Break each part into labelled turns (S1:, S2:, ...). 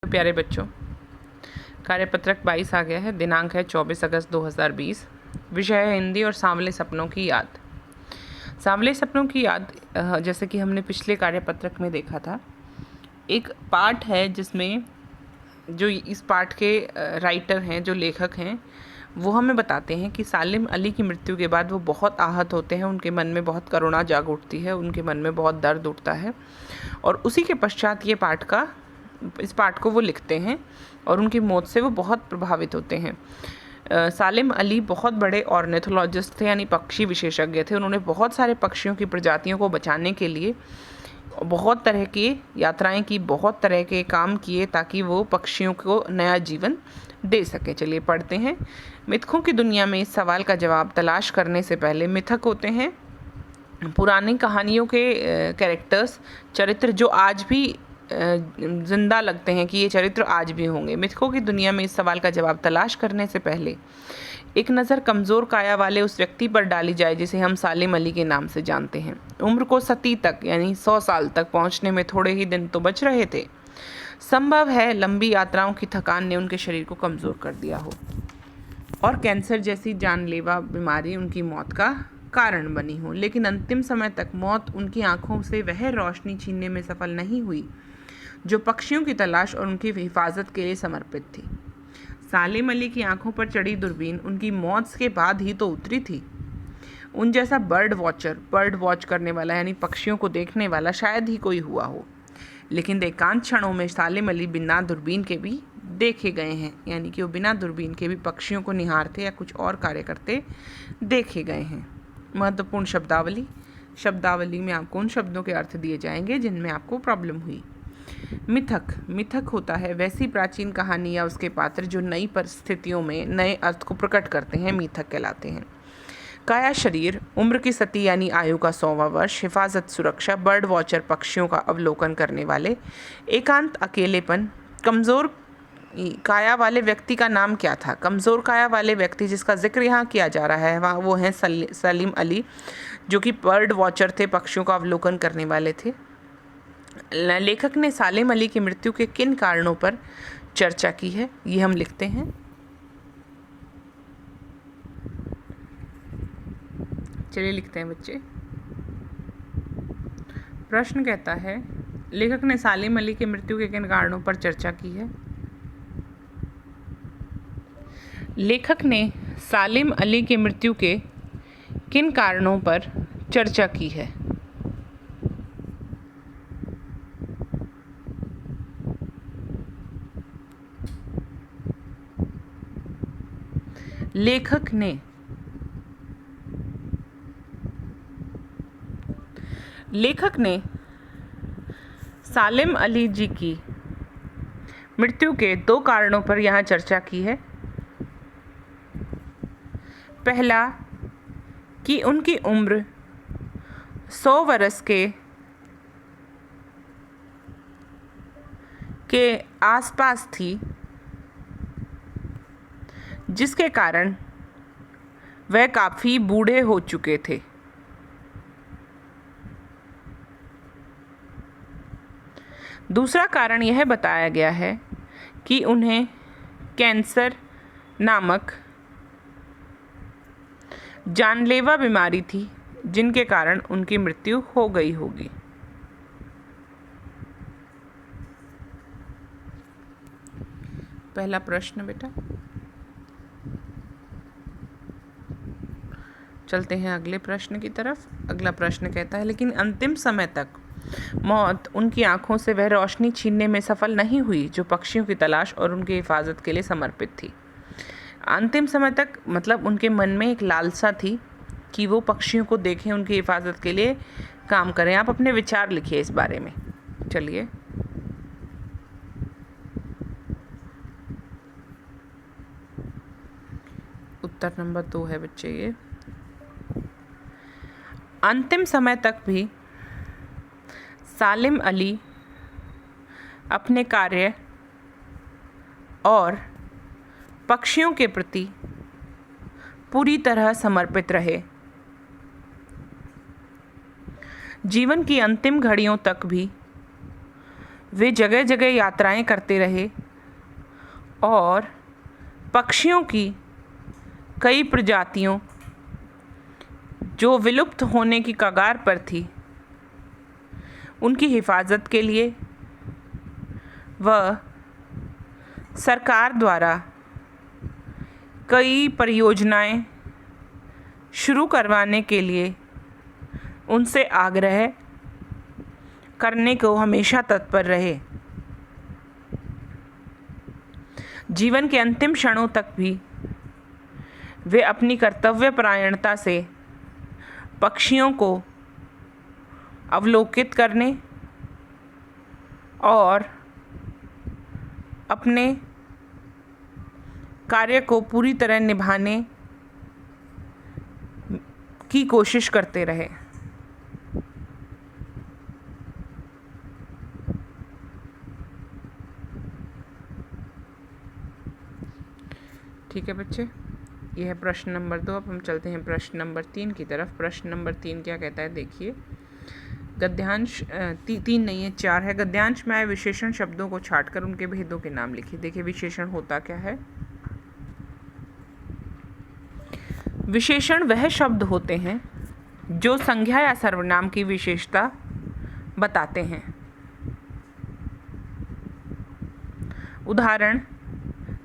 S1: प्यारे बच्चों, कार्यपत्रक 22 आ गया है। दिनांक है 24 अगस्त 2020। विषय है हिंदी और सांवले सपनों की याद। सांवले सपनों की याद, जैसे कि हमने पिछले कार्यपत्रक में देखा था, एक पाठ है जिसमें जो इस पाठ के राइटर हैं, जो लेखक हैं, वो हमें बताते हैं कि सालिम अली की मृत्यु के बाद वो बहुत आहत होते हैं। उनके मन में बहुत करुणा जाग उठती है, उनके मन में बहुत दर्द उठता है और उसी के पश्चात इस पाठ को वो लिखते हैं और उनकी मौत से वो बहुत प्रभावित होते हैं। सालिम अली बहुत बड़े ऑर्निथोलॉजिस्ट थे, यानी पक्षी विशेषज्ञ थे। उन्होंने बहुत सारे पक्षियों की प्रजातियों को बचाने के लिए बहुत तरह की यात्राएं की, बहुत तरह के काम किए ताकि वो पक्षियों को नया जीवन दे सके। चलिए पढ़ते हैं। मिथकों की दुनिया में इस सवाल का जवाब तलाश करने से पहले मिथक होते हैं पुरानी कहानियों के कैरेक्टर्स, चरित्र जो आज भी जिंदा लगते हैं कि ये चरित्र आज भी होंगे। मिथकों की दुनिया में इस सवाल का जवाब तलाश करने से पहले एक नज़र कमज़ोर काया वाले उस व्यक्ति पर डाली जाए जिसे हम सालिम अली के नाम से जानते हैं। उम्र को सती तक यानी 100 साल तक पहुंचने में थोड़े ही दिन तो बच रहे थे। संभव है लंबी यात्राओं की थकान ने उनके शरीर को कमज़ोर कर दिया हो और कैंसर जैसी जानलेवा बीमारी उनकी मौत का कारण बनी हो, लेकिन अंतिम समय तक मौत उनकी आंखों से वह रोशनी छीनने में सफल नहीं हुई जो पक्षियों की तलाश और उनकी हिफाजत के लिए समर्पित थी। सालिम अली की आंखों पर चढ़ी दूरबीन उनकी मौत के बाद ही तो उतरी थी। उन जैसा बर्ड वॉच करने वाला यानी पक्षियों को देखने वाला शायद ही कोई हुआ हो, लेकिन एकांत क्षणों में सालिम अली बिना दूरबीन के भी देखे गए हैं, यानी कि वो बिना दूरबीन के भी पक्षियों को निहारते या कुछ और कार्य करते देखे गए हैं। महत्वपूर्ण शब्दावली में आपको उन शब्दों के अर्थ दिए जाएंगे जिनमें आपको प्रॉब्लम हुई। मिथक होता है वैसी प्राचीन कहानी या उसके पात्र जो नई परिस्थितियों में नए अर्थ को प्रकट करते हैं, मिथक कहलाते हैं। काया शरीर, उम्र की सती यानी आयु का 100वां वर्ष, हिफाजत सुरक्षा, बर्ड वॉचर पक्षियों का अवलोकन करने वाले, एकांत अकेलेपन। कमज़ोर काया वाले व्यक्ति का नाम क्या था? कमज़ोर काया वाले व्यक्ति जिसका जिक्र यहाँ किया जा रहा है वो हैं सलीम अली, जो कि बर्ड वॉचर थे, पक्षियों का अवलोकन करने वाले थे। लेखक ने सालिम अली की मृत्यु के किन कारणों पर चर्चा की है, ये हम लिखते हैं। चलिए लिखते हैं बच्चे। प्रश्न कहता है लेखक ने सालिम अली की मृत्यु के किन कारणों पर चर्चा की है। लेखक ने सालिम अली की मृत्यु के किन कारणों पर चर्चा की है। लेखक ने सालिम अली जी की मृत्यु के 2 कारणों पर यहाँ चर्चा की है। पहला कि उनकी उम्र 100 वर्ष के आसपास थी, जिसके कारण वह काफ़ी बूढ़े हो चुके थे। दूसरा कारण यह बताया गया है कि उन्हें कैंसर नामक जानलेवा बीमारी थी जिनके कारण उनकी मृत्यु हो गई होगी। पहला प्रश्न बेटा। चलते हैं अगले प्रश्न की तरफ। अगला प्रश्न कहता है लेकिन अंतिम समय तक मौत उनकी आंखों से वह रोशनी छीनने में सफल नहीं हुई जो पक्षियों की तलाश और उनकी हिफाजत के लिए समर्पित थी। अंतिम समय तक मतलब उनके मन में एक लालसा थी कि वो पक्षियों को देखें, उनकी हिफाजत के लिए काम करें। आप अपने विचार लिखिए इस बारे में। चलिए उत्तर नंबर 2 है बच्चे ये। अंतिम समय तक भी सालिम अली अपने कार्य और पक्षियों के प्रति पूरी तरह समर्पित रहे। जीवन की अंतिम घड़ियों तक भी वे जगह जगह यात्राएं करते रहे और पक्षियों की कई प्रजातियों जो विलुप्त होने की कगार पर थी उनकी हिफाजत के लिए वह सरकार द्वारा कई परियोजनाएं शुरू करवाने के लिए उनसे आग्रह करने को हमेशा तत्पर रहे। जीवन के अंतिम क्षणों तक भी वे अपनी कर्तव्यपरायणता से पक्षियों को अवलोकित करने और अपने कार्य को पूरी तरह निभाने की कोशिश करते रहे। ठीक है बच्चे, यह है प्रश्न नंबर 2। अब हम चलते हैं प्रश्न नंबर 3 की तरफ। प्रश्न नंबर 3 क्या कहता है, देखिए। गद्यांश 3 नहीं है, 4 है। गद्यांश में आए विशेषण शब्दों को छांटकर उनके भेदों के नाम लिखिए। देखिए विशेषण होता क्या है। विशेषण वह शब्द होते हैं जो संज्ञा या सर्वनाम की विशेषता बताते हैं। उदाहरण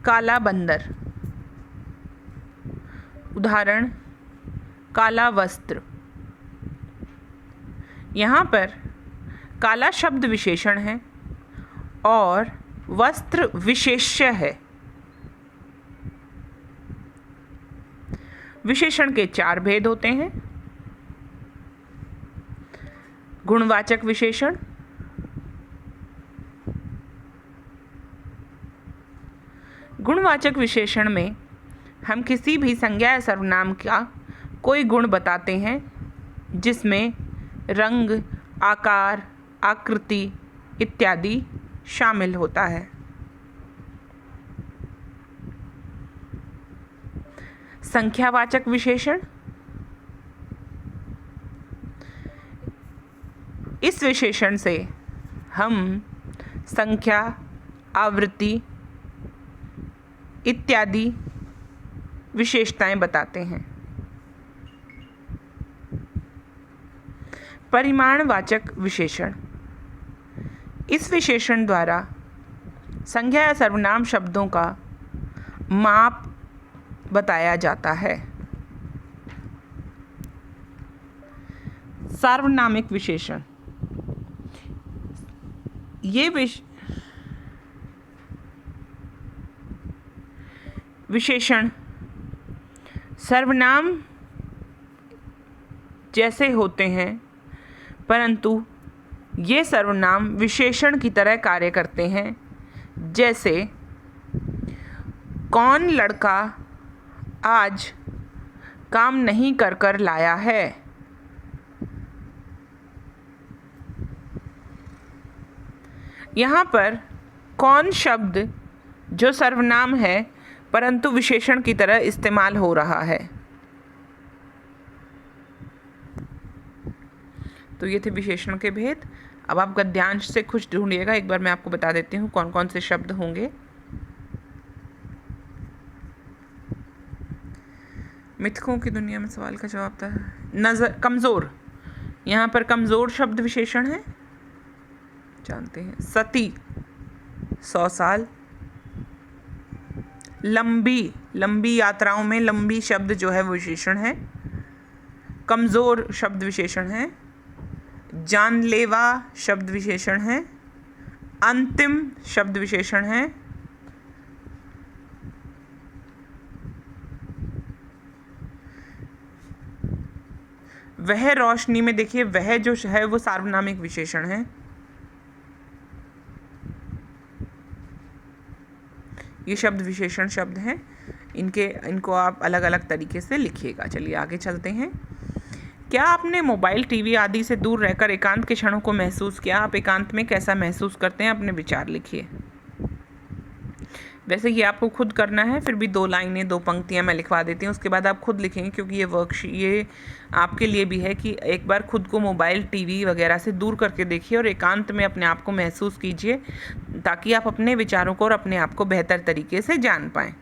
S1: काला बंदर, उदाहरण काला वस्त्र। यहाँ पर काला शब्द विशेषण है और वस्त्र विशेष्य है। विशेषण के 4 भेद होते हैं। गुणवाचक विशेषण, गुणवाचक विशेषण में हम किसी भी संज्ञा या सर्वनाम का कोई गुण बताते हैं जिसमें रंग, आकार, आकृति इत्यादि शामिल होता है। संख्यावाचक विशेषण, इस विशेषण से हम संख्या, आवृत्ति इत्यादि विशेषताएं बताते हैं। परिमाणवाचक विशेषण, इस विशेषण द्वारा संज्ञा या सर्वनाम शब्दों का माप बताया जाता है। सार्वनामिक विशेषण, ये विशेषण सर्वनाम जैसे होते हैं, परंतु ये सर्वनाम विशेषण की तरह कार्य करते हैं। जैसे कौन लड़का आज काम नहीं कर कर लाया है। यहाँ पर कौन शब्द जो सर्वनाम है परंतु विशेषण की तरह इस्तेमाल हो रहा है। तो ये थे विशेषण के भेद। अब आप गद्यांश से कुछ ढूंढिएगा। एक बार मैं आपको बता देती हूँ कौन कौन से शब्द होंगे। मिथकों की दुनिया में सवाल का जवाब था नजर, कमज़ोर। यहाँ पर कमज़ोर शब्द विशेषण है, जानते हैं। सती 100 साल। लंबी, लंबी यात्राओं में लंबी शब्द जो है वो विशेषण है। कमज़ोर शब्द विशेषण है। जानलेवा शब्द विशेषण है। अंतिम शब्द विशेषण है। वह रोशनी में, देखिए वह जो है वो सार्वनामिक विशेषण है। ये शब्द विशेषण शब्द हैं। इनको आप अलग अलग तरीके से लिखिएगा। चलिए आगे चलते हैं। क्या आपने मोबाइल, टीवी आदि से दूर रहकर एकांत के क्षणों को महसूस किया? आप एकांत में कैसा महसूस करते हैं? अपने विचार लिखिए। वैसे ये आपको खुद करना है, फिर भी 2 लाइनें 2 पंक्तियाँ मैं लिखवा देती हूँ, उसके बाद आप खुद लिखेंगे, क्योंकि ये आपके लिए भी है कि एक बार खुद को मोबाइल, टीवी वगैरह से दूर करके देखिए और एकांत में अपने आप को महसूस कीजिए, ताकि आप अपने विचारों को और अपने आप को बेहतर तरीके से जान पाएँ।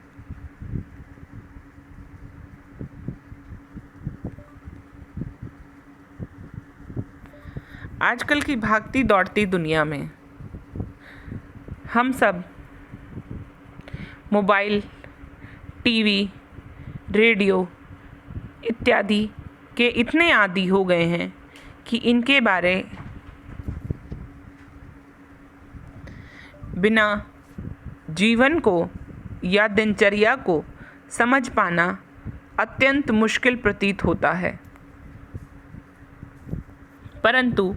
S1: आजकल की भागती दौड़ती दुनिया में हम सब मोबाइल, टीवी, रेडियो इत्यादि के इतने आदी हो गए हैं कि इनके बारे बिना जीवन को या दिनचर्या को समझ पाना अत्यंत मुश्किल प्रतीत होता है। परंतु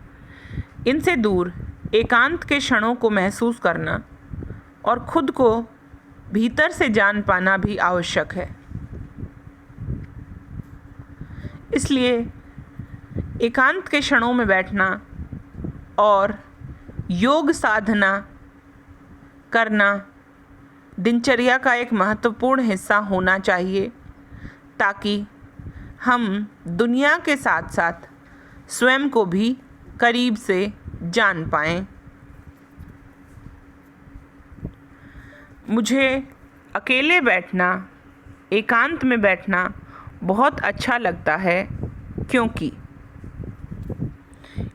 S1: इनसे दूर एकांत के क्षणों को महसूस करना और खुद को भीतर से जान पाना भी आवश्यक है। इसलिए एकांत के क्षणों में बैठना और योग साधना करना दिनचर्या का एक महत्वपूर्ण हिस्सा होना चाहिए, ताकि हम दुनिया के साथ साथ स्वयं को भी करीब से जान पाएं। मुझे अकेले बैठना, एकांत में बैठना बहुत अच्छा लगता है, क्योंकि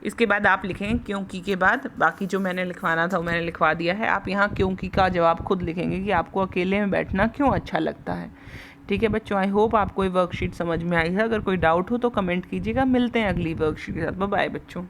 S1: इसके बाद आप लिखें, क्योंकि के बाद बाकी जो मैंने लिखवाना था वो मैंने लिखवा दिया है। आप यहाँ क्योंकि का जवाब खुद लिखेंगे कि आपको अकेले में बैठना क्यों अच्छा लगता है। ठीक है बच्चों, आई होप आपको ये वर्कशीट समझ में आई है। अगर कोई डाउट हो तो कमेंट कीजिएगा। मिलते हैं अगली वर्कशीट के साथ। बाय बाय बच्चों।